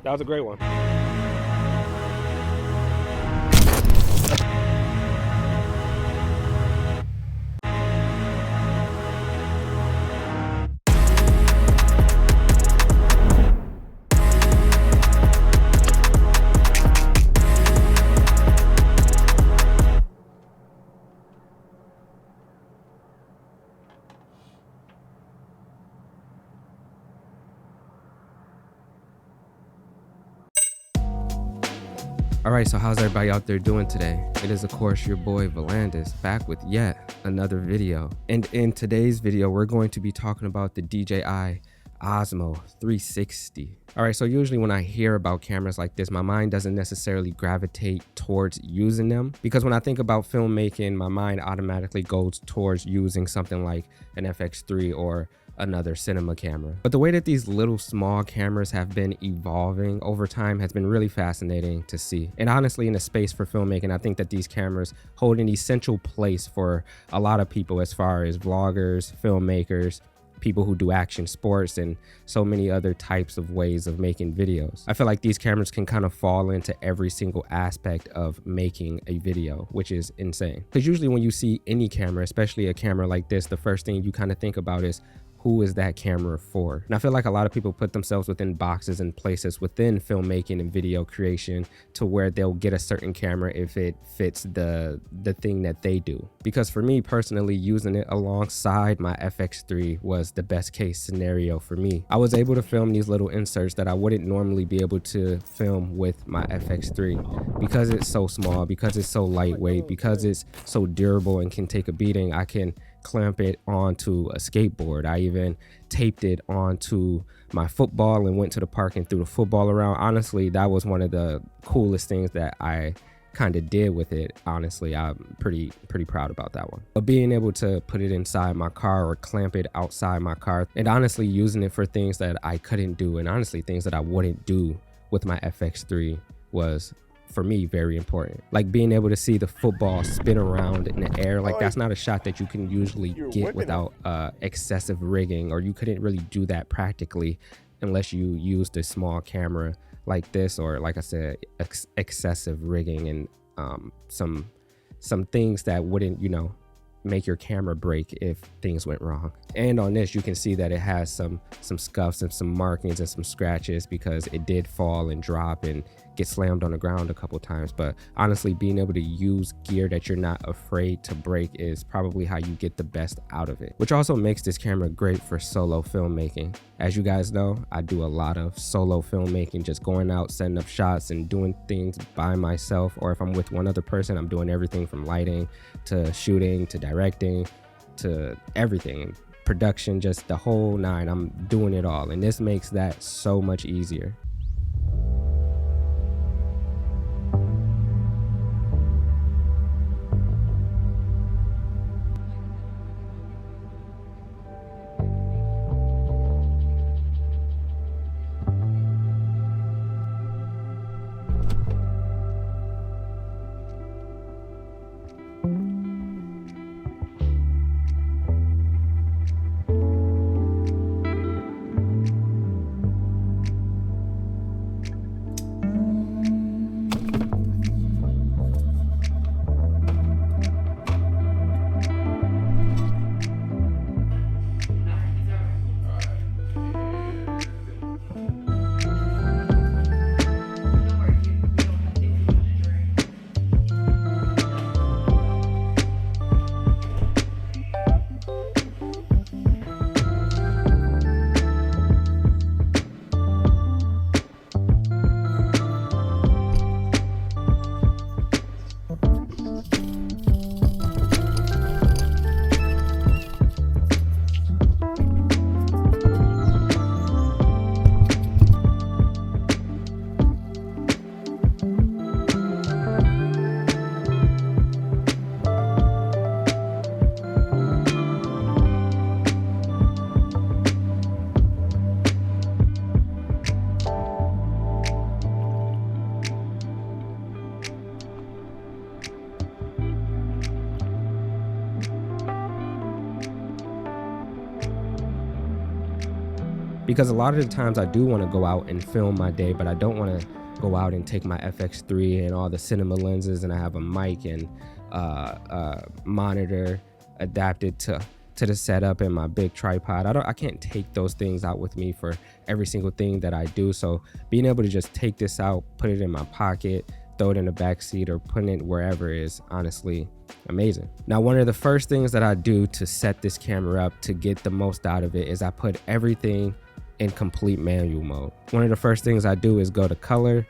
That was a great one. All right, so how's everybody out there doing today? It is, of course, your boy Volandis back with yet another video. And in today's video, we're going to be talking about the DJI Osmo 360. All right, so usually when I hear about cameras like this, my mind doesn't necessarily gravitate towards using them, because when I think about filmmaking, my mind automatically goes towards using something like an FX3 or another cinema camera. But the way that these little small cameras have been evolving over time has been really fascinating to see. And honestly, in the space for filmmaking, I think that these cameras hold an essential place for a lot of people, as far as vloggers, filmmakers, people who do action sports, and so many other types of ways of making videos. I feel like these cameras can kind of fall into every single aspect of making a video, which is insane. Because usually when you see any camera, especially a camera like this, the first thing you kind of think about is, who is that camera for? And I feel like a lot of people put themselves within boxes and places within filmmaking and video creation to where they'll get a certain camera if it fits the thing that they do. Because for me personally, using it alongside my FX3 was the best case scenario for me. I was able to film these little inserts that I wouldn't normally be able to film with my FX3. Because it's so small, because it's so lightweight, because it's so durable and can take a beating, I can clamp it onto a skateboard. I even taped it onto my football and went to the park and threw the football around. Honestly, that was one of the coolest things that I kind of did with it. Honestly, I'm pretty proud about that one. But being able to put it inside my car or clamp it outside my car, and honestly using it for things that I couldn't do, and honestly things that I wouldn't do with my FX3, was for me very important. Like being able to see the football spin around in the air, like that's not a shot that you can usually get without excessive rigging, or you couldn't really do that practically unless you used a small camera like this, or like I said, excessive rigging and some things that wouldn't, you know, make your camera break if things went wrong. And on this, you can see that it has some scuffs and some markings and some scratches because it did fall and drop and get slammed on the ground a couple times. But honestly, being able to use gear that you're not afraid to break is probably how you get the best out of it, which also makes this camera great for solo filmmaking. As you guys know, I do a lot of solo filmmaking, just going out, setting up shots and doing things by myself, or if I'm with one other person, I'm doing everything from lighting to shooting to directing to everything, production, just the whole nine. I'm doing it all, and this makes that so much easier. because a lot of the times I do want to go out and film my day, but I don't want to go out and take my FX3 and all the cinema lenses, and I have a mic and monitor adapted to the setup and my big tripod. I can't take those things out with me for every single thing that I do. So being able to just take this out, put it in my pocket, throw it in the back seat, or put it wherever is honestly amazing. Now, one of the first things that I do to set this camera up to get the most out of it is I put everything in complete manual mode. One of the first things I do is go to color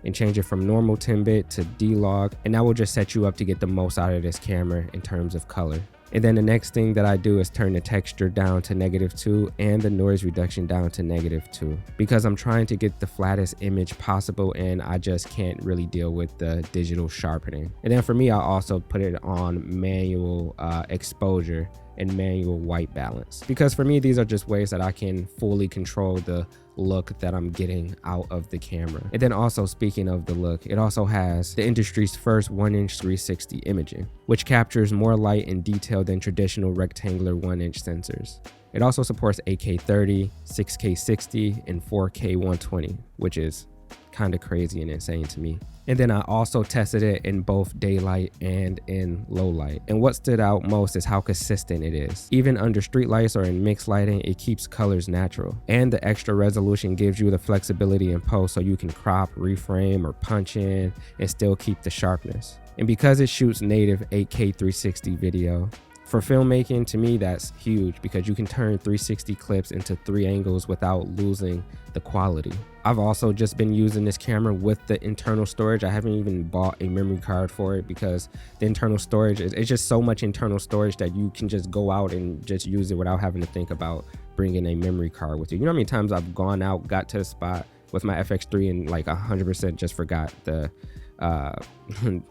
and change it from normal 10-bit to D-Log, and that will just set you up to get the most out of this camera in terms of color. And then the next thing that I do is turn the texture down to -2 and the noise reduction down to -2, because I'm trying to get the flattest image possible and I just can't really deal with the digital sharpening. And then for me, I also put it on manual exposure and manual white balance, because for me, these are just ways that I can fully control the look that I'm getting out of the camera. And then also, speaking of the look, it also has the industry's first 1-inch 360 imaging, which captures more light and detail than traditional rectangular 1-inch sensors. It also supports 8K 30, 6K 60, and 4K 120, which is kind of crazy and insane to me. And then I also tested it in both daylight and in low light. And what stood out most is how consistent it is. Even under street lights or in mixed lighting, it keeps colors natural. And the extra resolution gives you the flexibility in post, so you can crop, reframe, or punch in and still keep the sharpness. And because it shoots native 8K 360 video, for filmmaking, to me, that's huge, because you can turn 360 clips into 3 angles without losing the quality. I've also just been using this camera with the internal storage. I haven't even bought a memory card for it, because the internal storage it's just so much internal storage that you can just go out and just use it without having to think about bringing a memory card with you. You know how many times I've gone out, got to the spot with my FX3 and like 100% just forgot the and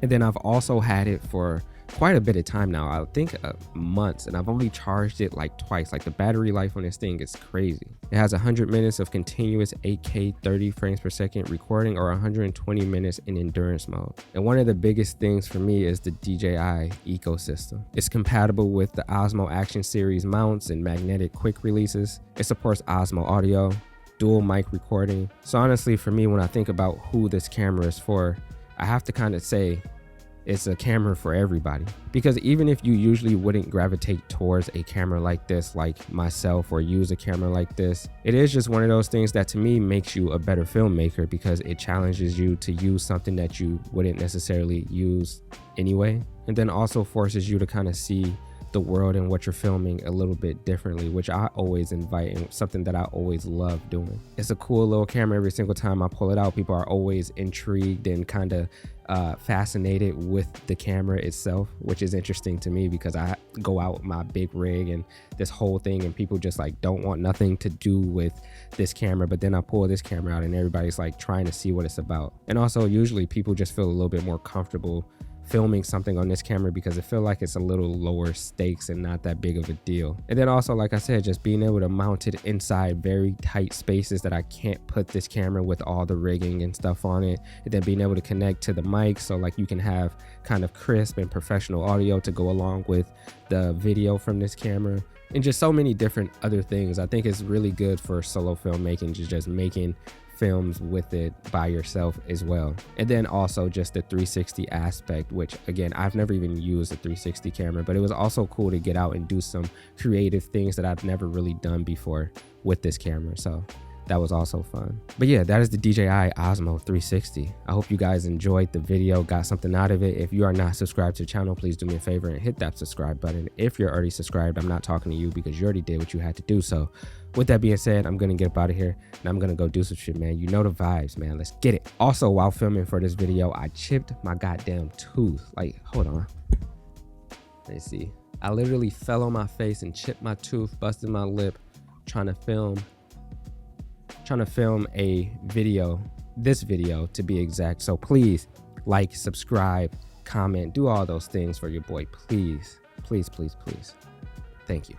then I've also had it for quite a bit of time now, I think months, and I've only charged it like twice. Like, the battery life on this thing is crazy. It has 100 minutes of continuous 8K 30 frames per second recording, or 120 minutes in endurance mode. And one of the biggest things for me is the DJI ecosystem. It's compatible with the Osmo Action Series mounts and magnetic quick releases. It supports Osmo audio, dual mic recording. So honestly, for me, when I think about who this camera is for, I have to kind of say it's a camera for everybody, because even if you usually wouldn't gravitate towards a camera like this, like myself, or use a camera like this, it is just one of those things that to me makes you a better filmmaker, because it challenges you to use something that you wouldn't necessarily use anyway, and then also forces you to kind of see the world and what you're filming a little bit differently, which I always invite and something that I always love doing. It's a cool little camera. Every single time I pull it out, people are always intrigued and kind of fascinated with the camera itself, which is interesting to me, because I go out with my big rig and this whole thing, and people just like don't want nothing to do with this camera, but then I pull this camera out and everybody's like trying to see what it's about. And also, usually people just feel a little bit more comfortable filming something on this camera because I feel like it's a little lower stakes and not that big of a deal. And then also, like I said, just being able to mount it inside very tight spaces that I can't put this camera with all the rigging and stuff on it, and then being able to connect to the mic, so like you can have kind of crisp and professional audio to go along with the video from this camera, and just so many different other things. I think it's really good for solo filmmaking, just making films with it by yourself as well. And then also just the 360 aspect, which again, I've never even used a 360 camera, but it was also cool to get out and do some creative things that I've never really done before with this camera. So that was also fun. But yeah, that is the DJI Osmo 360. I hope you guys enjoyed the video, got something out of it. If you are not subscribed to the channel, please do me a favor and hit that subscribe button. If you're already subscribed, I'm not talking to you because you already did what you had to do. So with that being said, I'm gonna get up out of here and I'm gonna go do some shit, man. You know the vibes, man. Let's get it. Also, while filming for this video, I chipped my goddamn tooth. Like, hold on. Let's see. I literally fell on my face and chipped my tooth, busted my lip, trying to film a video, this video to be exact. So please like, subscribe, comment, do all those things for your boy, please, please, please, please. Thank you.